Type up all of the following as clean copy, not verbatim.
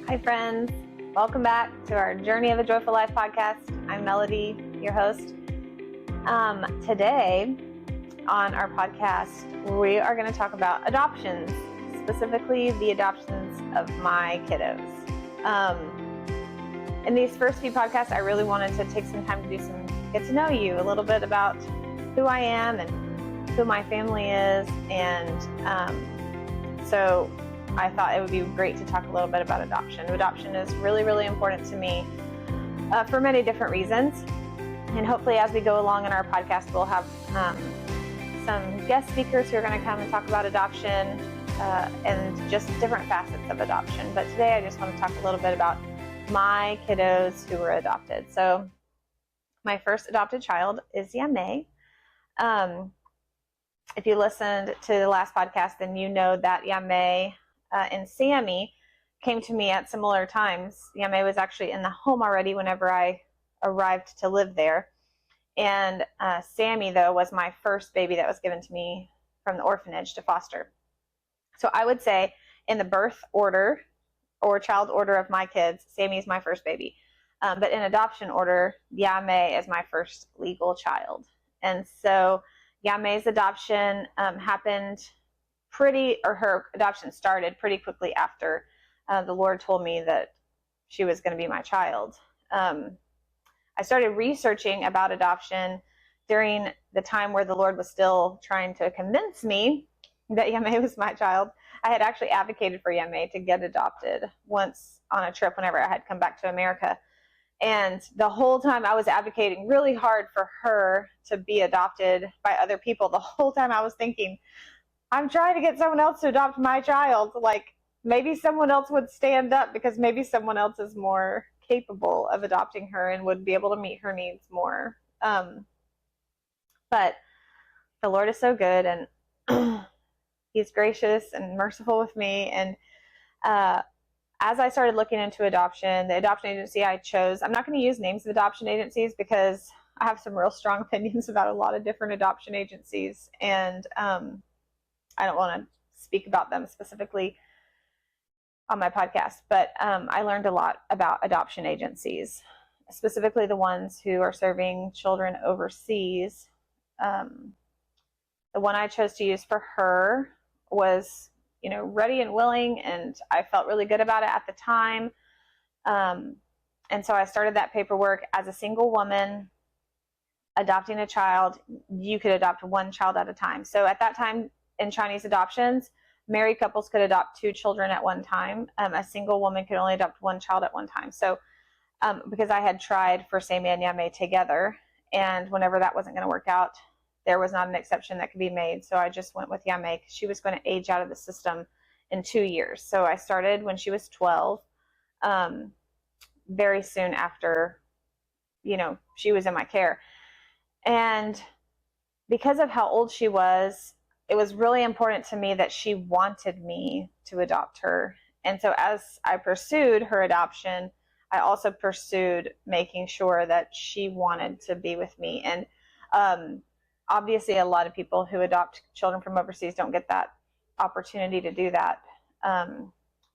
Hi, friends. Welcome back to our Journey of a Joyful Life podcast. I'm Melodie, your host. Today on our podcast, we are going to talk about adoptions, specifically the adoptions of my kiddos. In these first few podcasts, I really wanted to take some time to do some get to know you, a little bit about who I am and who my family is. And so I thought it would be great to talk a little bit about adoption. Adoption is really, really important to me for many different reasons. And hopefully as we go along in our podcast, we'll have some guest speakers who are going to come and talk about adoption and just different facets of adoption. But today I just want to talk a little bit about my kiddos who were adopted. So my first adopted child is Yame. If you listened to the last podcast, then you know that Yame and Sammy came to me at similar times. Yame was actually in the home already whenever I arrived to live there. And Sammy, though, was my first baby that was given to me from the orphanage to foster. So I would say in the birth order or child order of my kids, Sammy is my first baby. But in adoption order, Yame is my first legal child. And so Yame's adoption happened her adoption started pretty quickly after the Lord told me that she was going to be my child. I started researching about adoption during the time where the Lord was still trying to convince me that Yame was my child. I had actually advocated for Yame to get adopted once on a trip whenever I had come back to America. And the whole time I was advocating really hard for her to be adopted by other people. The whole time I was thinking, I'm trying to get someone else to adopt my child. Like maybe someone else would stand up because maybe someone else is more capable of adopting her and would be able to meet her needs more. But the Lord is so good and He's gracious and merciful with me. And as I started looking into adoption, the adoption agency I chose, I'm not going to use names of adoption agencies because I have some real strong opinions about a lot of different adoption agencies. And I don't want to speak about them specifically on my podcast, but I learned a lot about adoption agencies, specifically the ones who are serving children overseas. The one I chose to use for her was, ready and willing, and I felt really good about it at the time. And so I started that paperwork as a single woman adopting a child. You could adopt one child at a time. So at that time in Chinese adoptions, married couples could adopt 2 children at one time. A single woman could only adopt 1 child at one time. So because I had tried for Sammy and Yame together, and whenever that wasn't going to work out, there was not an exception that could be made. So I just went with Yame because she was going to age out of the system in 2 years. So I started when she was 12, very soon after, she was in my care. And because of how old she was, it was really important to me that she wanted me to adopt her. And so as I pursued her adoption, I also pursued making sure that she wanted to be with me. And obviously a lot of people who adopt children from overseas don't get that opportunity to do that.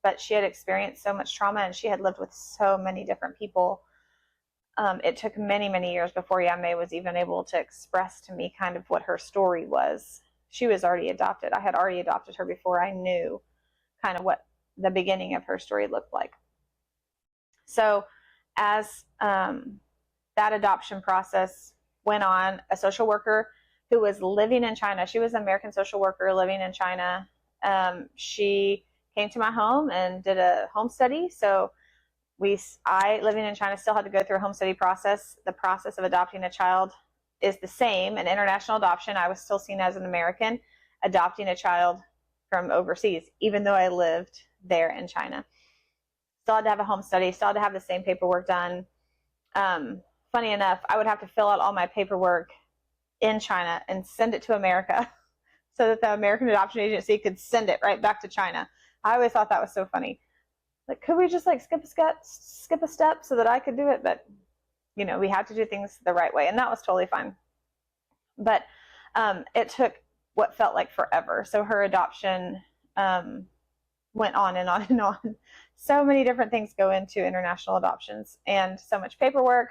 But she had experienced so much trauma and she had lived with so many different people. It took many, many years before Yame was even able to express to me kind of what her story was. She was already adopted. I had already adopted her before I knew kind of what the beginning of her story looked like. So as that adoption process went on, a social worker who was living in China, she was an American social worker living in China. She came to my home and did a home study. So I, living in China, still had to go through a home study process. The process of adopting a child is the same. An international adoption, I was still seen as an American adopting a child from overseas, even though I lived there in China. Still had to have a home study, still had to have the same paperwork done. Funny enough, I would have to fill out all my paperwork in China and send it to America so that the American Adoption Agency could send it right back to China. I always thought that was so funny. Like, could we just skip a step so that I could do it? But, we had to do things the right way, and that was totally fine. But it took what felt like forever. So her adoption went on and on and on. So many different things go into international adoptions and so much paperwork.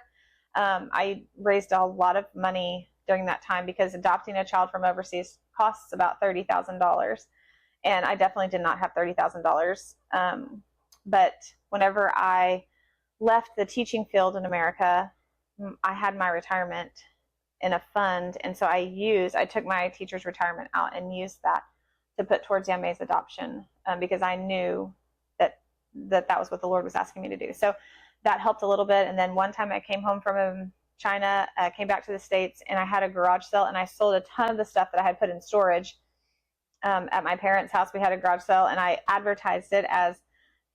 I raised a lot of money during that time because adopting a child from overseas costs about $30,000. And I definitely did not have $30,000. But whenever I left the teaching field in America, I had my retirement in a fund. And so I took my teacher's retirement out and used that to put towards Yame's adoption, because I knew that was what the Lord was asking me to do. So that helped a little bit. And then one time I came home from China, came back to the States, and I had a garage sale, and I sold a ton of the stuff that I had put in storage. At my parents' house, we had a garage sale, and I advertised it as,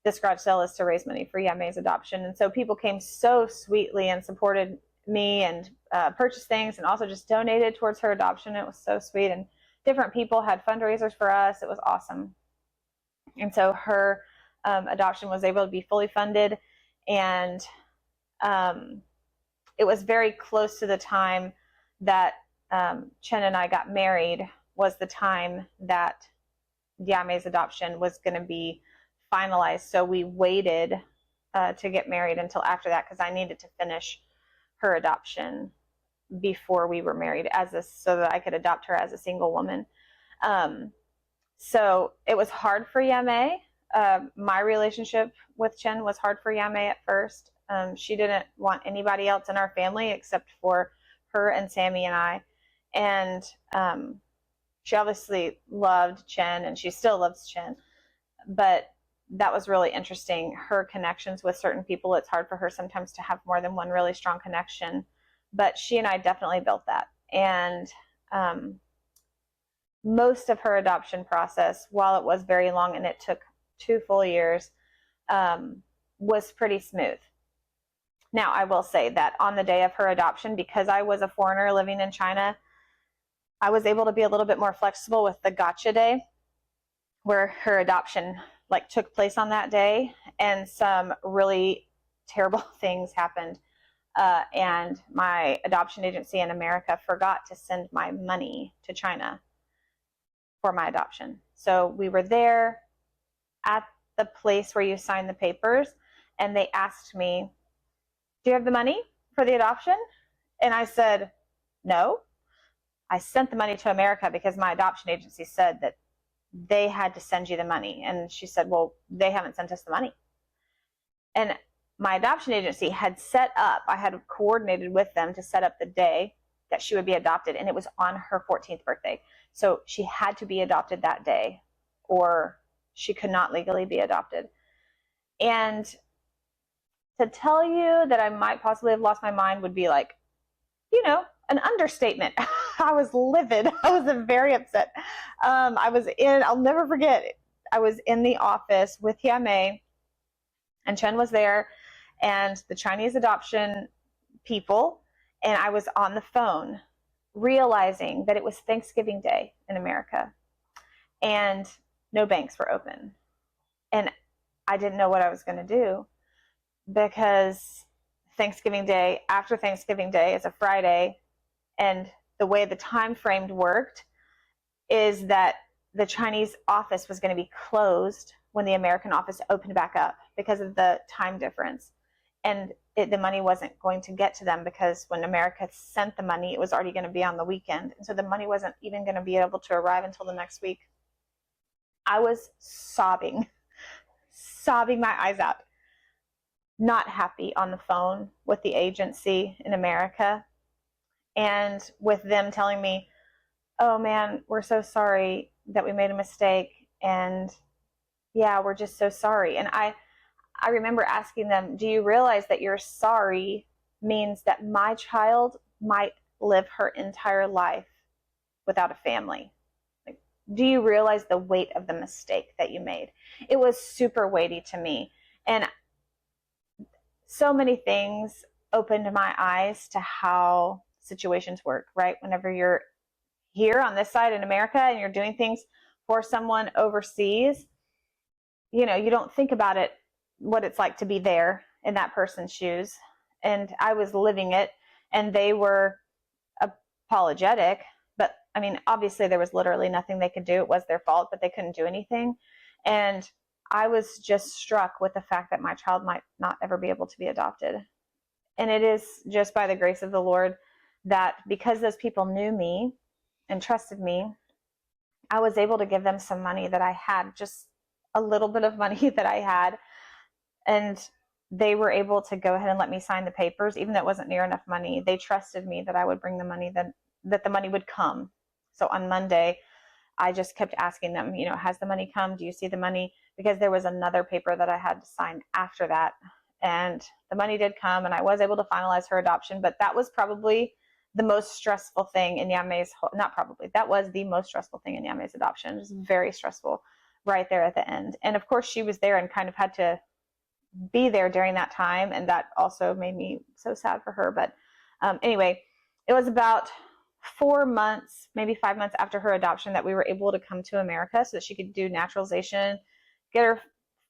this garage sale is to raise money for Yame's adoption. And so people came so sweetly and supported me and purchased things, and also just donated towards her adoption. It was so sweet. And different people had fundraisers for us. It was awesome. And so her adoption was able to be fully funded. And it was very close to the time that Chen and I got married, was the time that Yame's adoption was going to be finalized. So we waited to get married until after that, because I needed to finish her adoption before we were married, so that I could adopt her as a single woman. So it was hard for Yame. My relationship with Chen was hard for Yame at first. She didn't want anybody else in our family except for her and Sammy and I. And she obviously loved Chen, and she still loves Chen. But that was really interesting. Her connections with certain people, it's hard for her sometimes to have more than one really strong connection. But she and I definitely built that. And most of her adoption process, while it was very long and it took 2 full years, was pretty smooth. Now, I will say that on the day of her adoption, because I was a foreigner living in China, I was able to be a little bit more flexible with the gotcha day, where her adoption took place on that day, and some really terrible things happened. And my adoption agency in America forgot to send my money to China for my adoption. So we were there at the place where you sign the papers, and they asked me, do you have the money for the adoption? And I said, no. I sent the money to America because my adoption agency said that they had to send you the money. And she said, well, they haven't sent us the money. And my adoption agency had set up, I had coordinated with them to set up the day that she would be adopted, and it was on her 14th birthday. So she had to be adopted that day, or she could not legally be adopted. And to tell you that I might possibly have lost my mind would be an understatement. I was livid. I was very upset. I'll never forget, I was in the office with Yame, and Chen was there, and the Chinese adoption people, and I was on the phone realizing that it was Thanksgiving Day in America, and no banks were open. And I didn't know what I was going to do, because Thanksgiving Day, after Thanksgiving Day, is a Friday, and the way the time frame worked is that the Chinese office was going to be closed when the American office opened back up because of the time difference. And the money wasn't going to get to them, because when America sent the money, it was already going to be on the weekend. And so the money wasn't even going to be able to arrive until the next week. I was sobbing my eyes out, not happy on the phone with the agency in America, and with them telling me, oh man, we're so sorry that we made a mistake, and yeah, we're just so sorry. And I remember asking them, do you realize that your sorry means that my child might live her entire life without a family? Do you realize the weight of the mistake that you made? It was super weighty to me. And so many things opened my eyes to how situations work, right? Whenever you're here on this side in America and you're doing things for someone overseas, you don't think about it, what it's like to be there in that person's shoes. And I was living it, and they were apologetic, but I mean, obviously there was literally nothing they could do. It was their fault, but they couldn't do anything. And I was just struck with the fact that my child might not ever be able to be adopted. And it is just by the grace of the Lord that because those people knew me and trusted me, I was able to give them some money that I had, just a little bit of money that I had. And they were able to go ahead and let me sign the papers, even though it wasn't near enough money. They trusted me that I would bring the money, that the money would come. So on Monday, I just kept asking them, has the money come? Do you see the money? Because there was another paper that I had to sign after that. And the money did come, and I was able to finalize her adoption. But that was probably the most stressful thing in Yame's, not probably, that was the most stressful thing in Yame's adoption. It was very stressful right there at the end. And of course, she was there and kind of had to be there during that time. And that also made me so sad for her. But anyway, it was about 4 months, maybe 5 months after her adoption that we were able to come to America so that she could do naturalization, get her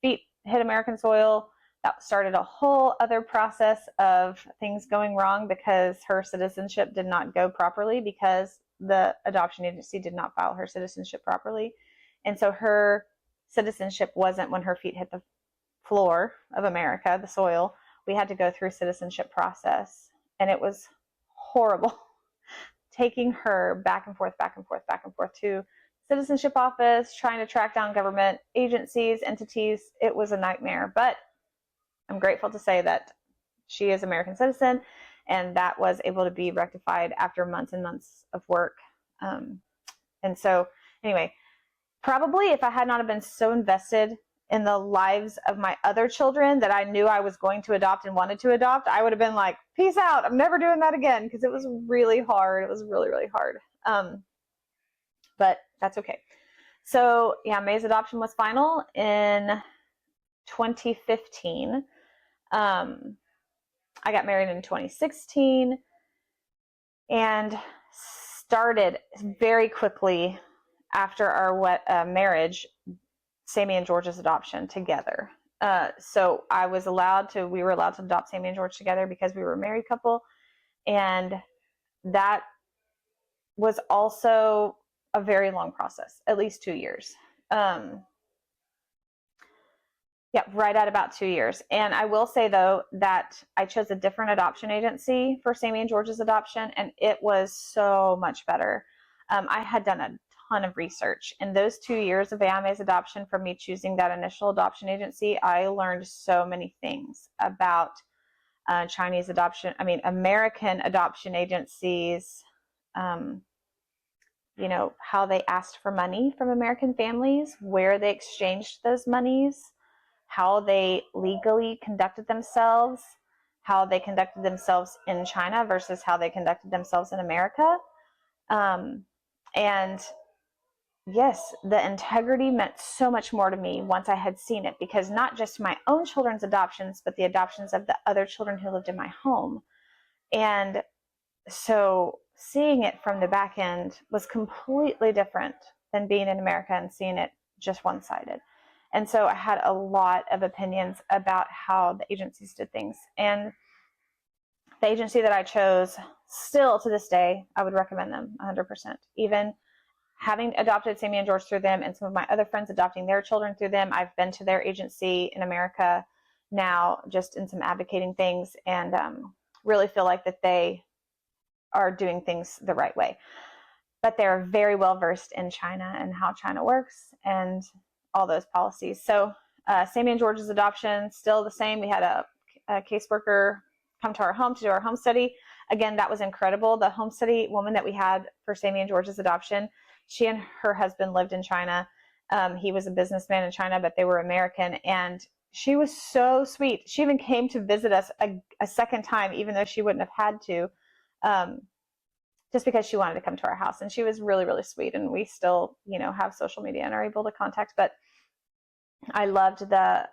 feet hit American soil. That started a whole other process of things going wrong because her citizenship did not go properly because the adoption agency did not file her citizenship properly. And so her citizenship wasn't when her feet hit the floor of America, the soil. We had to go through a citizenship process, and it was horrible. Taking her back and forth to citizenship office, trying to track down government agencies, entities. It was a nightmare, but I'm grateful to say that she is an American citizen, and that was able to be rectified after months and months of work. And so anyway, probably if I had not been so invested in the lives of my other children that I knew I was going to adopt and wanted to adopt, I would have been like, peace out. I'm never doing that again, because it was really hard. It was really, really hard. But that's okay. So yeah, May's adoption was final in 2015. I got married in 2016 and started very quickly after our marriage, Sammy and George's adoption together. So we were allowed to adopt Sammy and George together because we were a married couple. And that was also a very long process, at least 2 years. Right at about 2 years. And I will say, though, that I chose a different adoption agency for Sammy and George's adoption, and it was so much better. I had done a ton of research. In those 2 years of Ayame's adoption, from me choosing that initial adoption agency, I learned so many things about American adoption agencies, how they asked for money from American families, where they exchanged those monies, how they legally conducted themselves, how they conducted themselves in China versus how they conducted themselves in America. And yes, the integrity meant so much more to me once I had seen it, because not just my own children's adoptions, but the adoptions of the other children who lived in my home. And so seeing it from the back end was completely different than being in America and seeing it just one-sided. And so I had a lot of opinions about how the agencies did things. And the agency that I chose, still to this day, I would recommend them 100%. Even having adopted Sammy and George through them, and some of my other friends adopting their children through them, I've been to their agency in America now, just in some advocating things, and really feel like that they are doing things the right way. But they're very well versed in China and how China works and all those policies. So Sammy and George's adoption, still the same. We had a caseworker come to our home to do our home study. Again, that was incredible. The home study woman that we had for Sammy and George's adoption, she and her husband lived in China. He was a businessman in China, but they were American. And she was so sweet. She even came to visit us a second time, even though she wouldn't have had to, just because she wanted to come to our house. And she was really, really sweet. And we still, have social media and are able to contact. But I loved the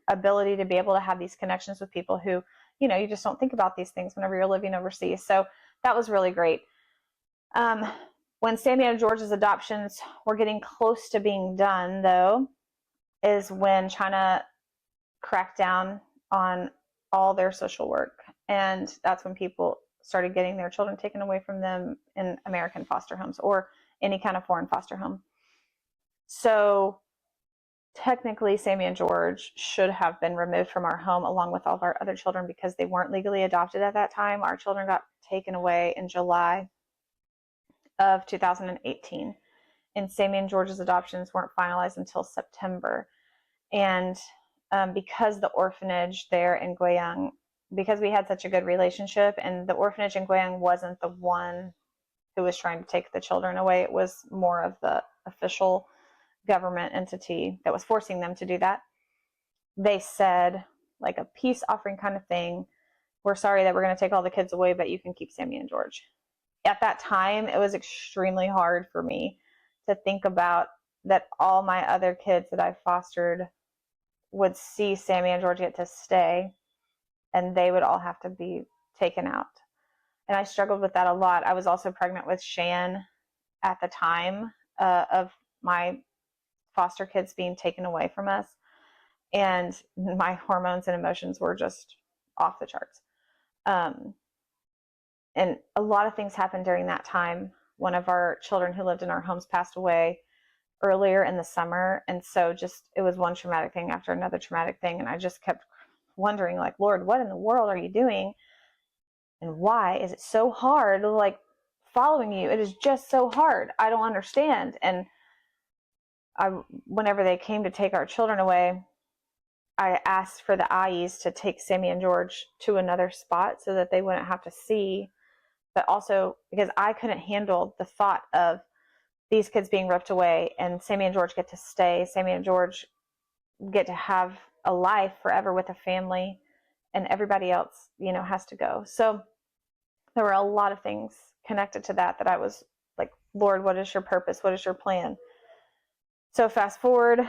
ability to be able to have these connections with people who, you just don't think about these things whenever you're living overseas. So that was really great. When Sammy and George's adoptions were getting close to being done, though, is when China cracked down on all their social work. And that's when people started getting their children taken away from them in American foster homes or any kind of foreign foster home. So technically Sammy and George should have been removed from our home along with all of our other children because they weren't legally adopted at that time. Our children got taken away in July of 2018, and Sammy and George's adoptions weren't finalized until September. And because the orphanage there in Guiyang, because we had such a good relationship, and the orphanage in Guiyang wasn't the one who was trying to take the children away, it was more of the official government entity that was forcing them to do that. They said, like a peace offering kind of thing, we're sorry that we're going to take all the kids away, but you can keep Sammy and George. At that time, it was extremely hard for me to think about that all my other kids that I fostered would see Sammy and George get to stay, and they would all have to be taken out. And I struggled with that a lot. I was also pregnant with Shan at the time of my foster kids being taken away from us, and my hormones and emotions were just off the charts. And a lot of things happened during that time. One of our children who lived in our homes passed away earlier in the summer, and so just it was one traumatic thing after another traumatic thing, and I just kept wondering, like, Lord, what in the world are you doing, and why is it so hard, like, following you? It is just so hard. I don't understand. And whenever they came to take our children away, I asked for the Ayis to take Sammy and George to another spot so that they wouldn't have to see, but also because I couldn't handle the thought of these kids being ripped away and Sammy and George get to stay. Sammy and George get to have a life forever with a family, and everybody else, has to go. So there were a lot of things connected to that I was like, Lord, what is your purpose? What is your plan? So fast forward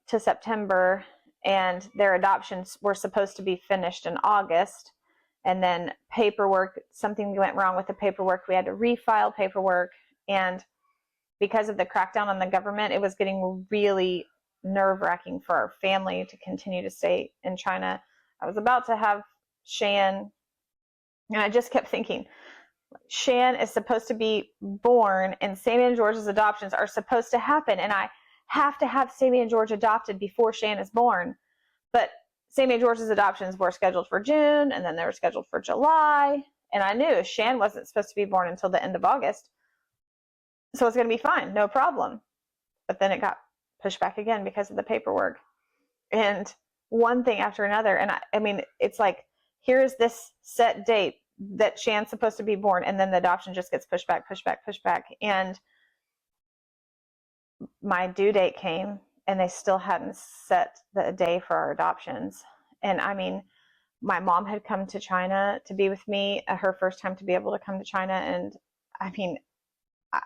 to September, and their adoptions were supposed to be finished in August. And then paperwork, something went wrong with the paperwork. We had to refile paperwork. And because of the crackdown on the government, it was getting really nerve-wracking for our family to continue to stay in China. I was about to have Shan, and I just kept thinking, Shan is supposed to be born, and Sammy and George's adoptions are supposed to happen, and I have to have Sammy and George adopted before Shan is born. But Sammy and George's adoptions were scheduled for June, and then they were scheduled for July, and I knew Shan wasn't supposed to be born until the end of August. So it's going to be fine, no problem. But then it got pushed back again because of the paperwork. And one thing after another. And I mean, it's like, here's this set date that Shan's supposed to be born, and then the adoption just gets pushed back, pushed back, pushed back. And my due date came, and they still hadn't set the day for our adoptions. And I mean, my mom had come to China to be with me, her first time to be able to come to China. And I mean,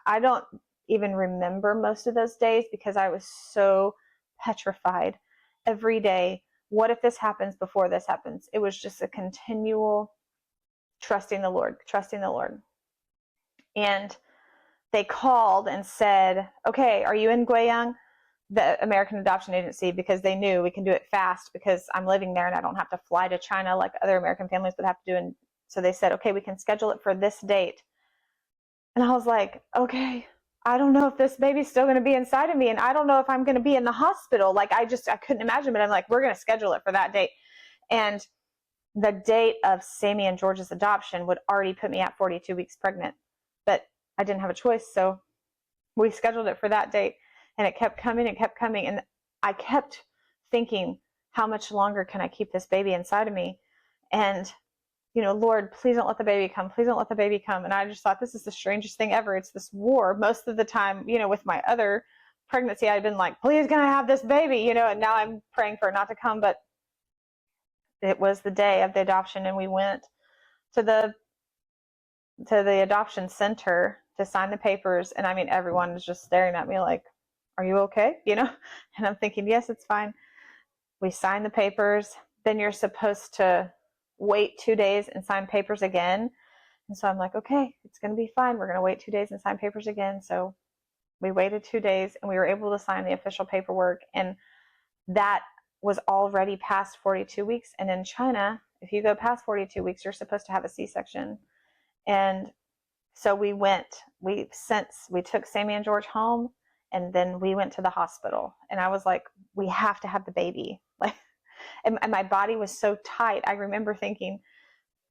I don't even remember most of those days because I was so petrified every day. What if this happens before this happens? It was just a continual trusting the Lord, trusting the Lord. And they called and said, okay, are you in Guiyang, the American Adoption Agency? Because they knew we can do it fast because I'm living there and I don't have to fly to China like other American families would have to do. And so they said, okay, we can schedule it for this date. And I was like, okay, I don't know if this baby's still going to be inside of me, and I don't know if I'm going to be in the hospital. Like, I couldn't imagine, but I'm like, we're going to schedule it for that date. And the date of Sammy and George's adoption would already put me at 42 weeks pregnant, but I didn't have a choice. So we scheduled it for that date, and it kept coming and kept coming. And I kept thinking, how much longer can I keep this baby inside of me? And Lord, please don't let the baby come. Please don't let the baby come. And I just thought, this is the strangest thing ever. It's this war. Most of the time, with my other pregnancy, I'd been like, please, can I have this baby? And now I'm praying for it not to come. But it was the day of the adoption, and we went to the adoption center to sign the papers. And I mean, everyone was just staring at me like, are you okay? And I'm thinking, yes, it's fine. We signed the papers. Then you're supposed to wait 2 days and sign papers again. And so I'm like, okay, it's going to be fine. We're going to wait 2 days and sign papers again. So we waited 2 days, and we were able to sign the official paperwork. And that was already past 42 weeks. And in China, if you go past 42 weeks, you're supposed to have a C-section. And so we took Sammy and George home, And then we went to the hospital, and I was like, we have to have the baby. Like, and my body was so tight. I remember thinking,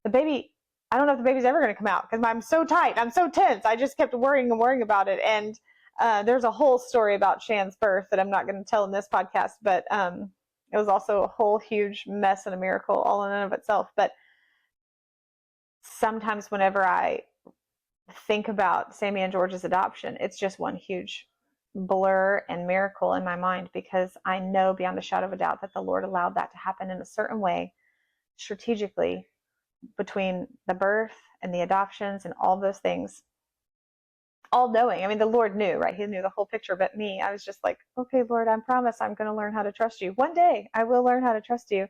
the baby, I don't know if the baby's ever going to come out because I'm so tight. I'm so tense. I just kept worrying and worrying about it. And there's a whole story about Shan's birth that I'm not going to tell in this podcast, but it was also a whole huge mess and a miracle all in and of itself. But sometimes whenever I think about Sammy and George's adoption, it's just one huge blur and miracle in my mind, because I know beyond a shadow of a doubt that the Lord allowed that to happen in a certain way, strategically, between the birth and the adoptions and all those things, all knowing. I mean, the Lord knew, right? He knew the whole picture, but me, I was just like, okay, Lord, I promise I'm going to learn how to trust you. One day I will learn how to trust you.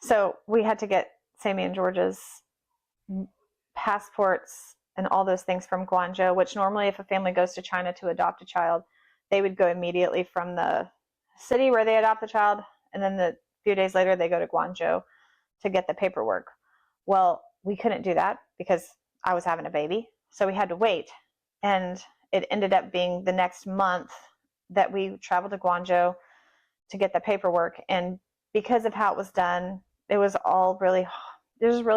So we had to get Sammy and George's passports and all those things from Guangzhou, which normally if a family goes to China to adopt a child, they would go immediately from the city where they adopt the child, and then a few days later they go to Guangzhou to get the paperwork. Well, we couldn't do that because I was having a baby, so we had to wait. And it ended up being the next month that we traveled to Guangzhou to get the paperwork. And because of how it was done, it was really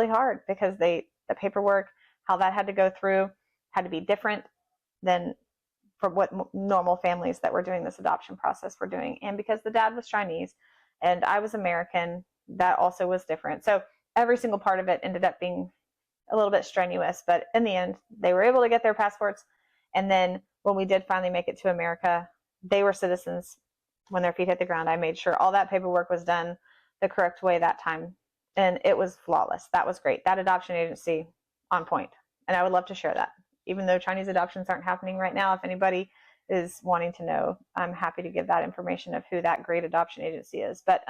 hard, because the paperwork, how that had to go through, had to be different than for what normal families that were doing this adoption process were doing. And because the dad was Chinese and I was American, that also was different. So every single part of it ended up being a little bit strenuous, but in the end, they were able to get their passports. And then when we did finally make it to America, they were citizens when their feet hit the ground. I made sure all that paperwork was done the correct way that time, and it was flawless. That was great. That adoption agency, on point. And I would love to share that. Even though Chinese adoptions aren't happening right now, if anybody is wanting to know, I'm happy to give that information of who that great adoption agency is. But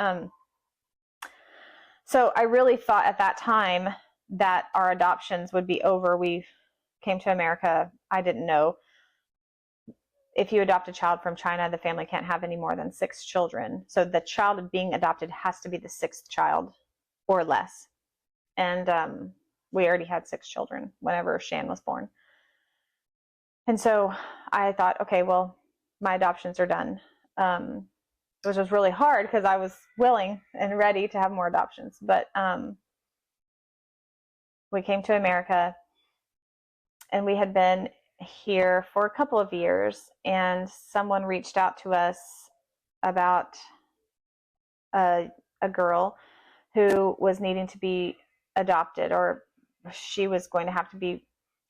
so I really thought at that time that our adoptions would be over. We came to America. I didn't know, if you adopt a child from China, the family can't have any more than 6 children. So the child being adopted has to be the 6th child or less. And we already had 6 children whenever Shan was born. And so I thought, okay, well, my adoptions are done, which was really hard because I was willing and ready to have more adoptions. But we came to America, and we had been here for a couple of years, and someone reached out to us about a girl who was needing to be adopted, or she was going to have to be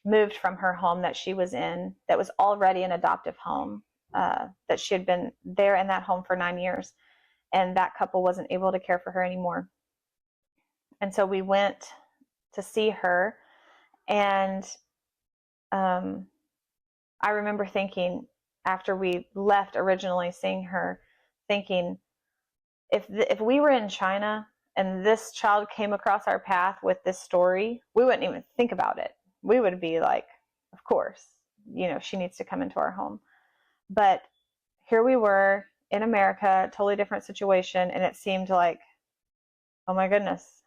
moved from her home that she was in, that was already an adoptive home, that she had been there in that home for 9 years, and that couple wasn't able to care for her anymore. And so we went to see her, and I remember thinking, after we left originally seeing her, thinking, if we were in China and this child came across our path with this story, we wouldn't even think about it. We would be like, of course, she needs to come into our home. But here we were in America, totally different situation, and it seemed like, oh my goodness,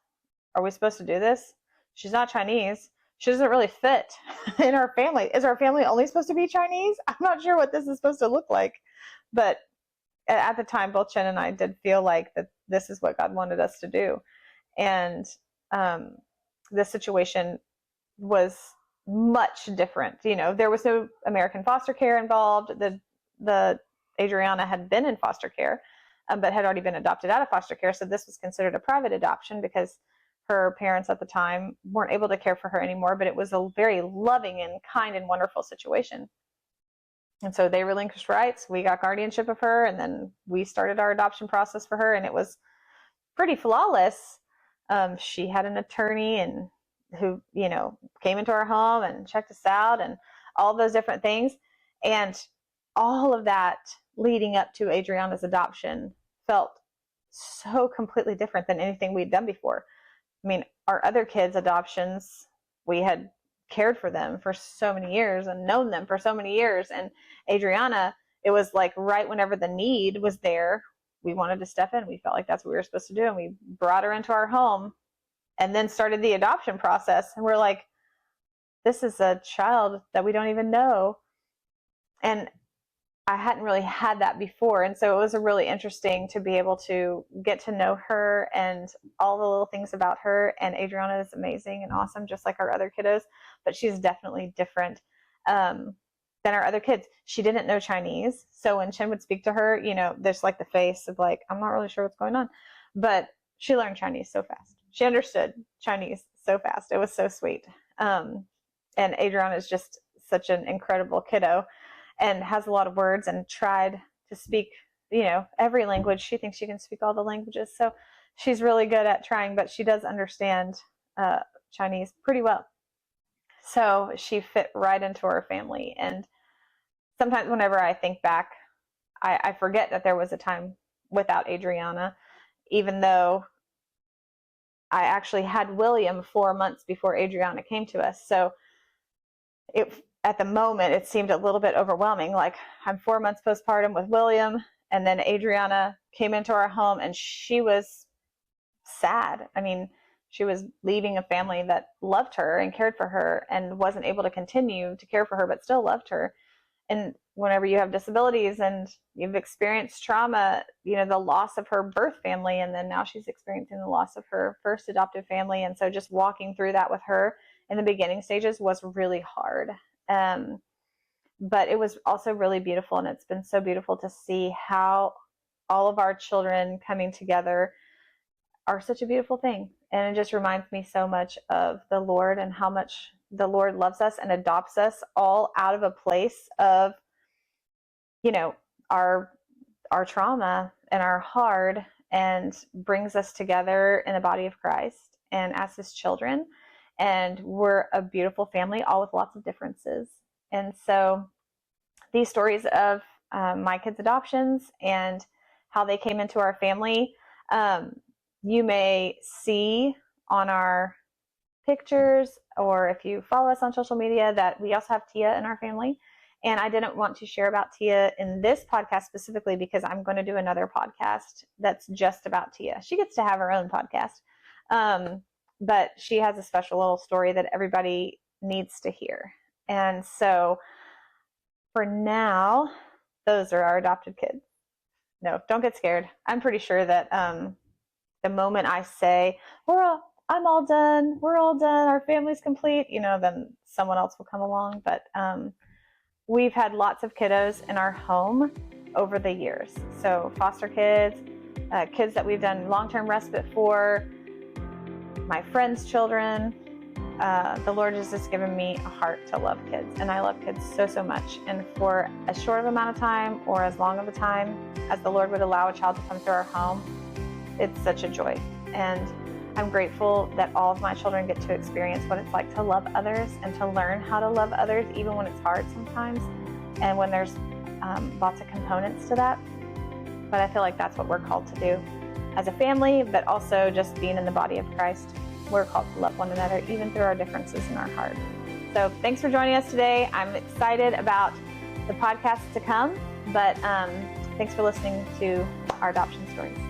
are we supposed to do this? She's not Chinese. She doesn't really fit in our family. Is our family only supposed to be Chinese? I'm not sure what this is supposed to look like. But at the time, both Chen and I did feel like that this is what God wanted us to do. And this situation was much different. There was no American foster care involved. The Adriana had been in foster care, but had already been adopted out of foster care. So this was considered a private adoption because her parents at the time weren't able to care for her anymore, but it was a very loving and kind and wonderful situation. And so they relinquished rights. We got guardianship of her, and then we started our adoption process for her, and it was pretty flawless. She had an attorney and who, came into our home and checked us out and all those different things. And all of that leading up to Adriana's adoption felt so completely different than anything we'd done before. I mean, our other kids' adoptions, we had cared for them for so many years and known them for so many years. And Adriana, it was like right whenever the need was there, we wanted to step in. We felt like that's what we were supposed to do. And we brought her into our home and then started the adoption process. And we're like, this is a child that we don't even know. And I hadn't really had that before. And so it was really interesting to be able to get to know her and all the little things about her. And Adriana is amazing and awesome, just like our other kiddos, but she's definitely different than our other kids. She didn't know Chinese. So when Chen would speak to her, there's like the face of like, I'm not really sure what's going on. But she learned Chinese so fast. She understood Chinese so fast. It was so sweet. And Adriana is just such an incredible kiddo and has a lot of words and tried to speak, every language. She thinks she can speak all the languages. So she's really good at trying, but she does understand Chinese pretty well. So she fit right into our family. And sometimes whenever I think back, I forget that there was a time without Adriana, even though I actually had William 4 months before Adriana came to us. So at the moment, it seemed a little bit overwhelming. Like, I'm 4 months postpartum with William, and then Adriana came into our home, and she was sad. I mean, she was leaving a family that loved her and cared for her and wasn't able to continue to care for her, but still loved her. And whenever you have disabilities and you've experienced trauma, the loss of her birth family, and then now she's experiencing the loss of her first adoptive family. And so just walking through that with her in the beginning stages was really hard. But it was also really beautiful, and it's been so beautiful to see how all of our children coming together are such a beautiful thing. And it just reminds me so much of the Lord and how much the Lord loves us and adopts us all out of a place of, our trauma and our hard, and brings us together in the body of Christ and as his children. And we're a beautiful family, all with lots of differences. And so these stories of my kids' adoptions and how they came into our family, you may see on our pictures, or if you follow us on social media, that we also have Tia in our family. And I didn't want to share about Tia in this podcast specifically because I'm going to do another podcast that's just about Tia. She gets to have her own podcast. But she has a special little story that everybody needs to hear. And so for now, those are our adopted kids. No, don't get scared. I'm pretty sure that the moment I say, I'm all done, we're all done, our family's complete, then someone else will come along. But we've had lots of kiddos in our home over the years. So foster kids, kids that we've done long-term respite for, my friends' children. The Lord has just given me a heart to love kids, and I love kids so, so much. And for as short of an amount of time or as long of a time as the Lord would allow a child to come through our home, it's such a joy. And I'm grateful that all of my children get to experience what it's like to love others and to learn how to love others, even when it's hard sometimes and when there's lots of components to that. But I feel like that's what we're called to do as a family, but also just being in the body of Christ. We're called to love one another, even through our differences in our heart. So thanks for joining us today. I'm excited about the podcasts to come, but thanks for listening to our adoption stories.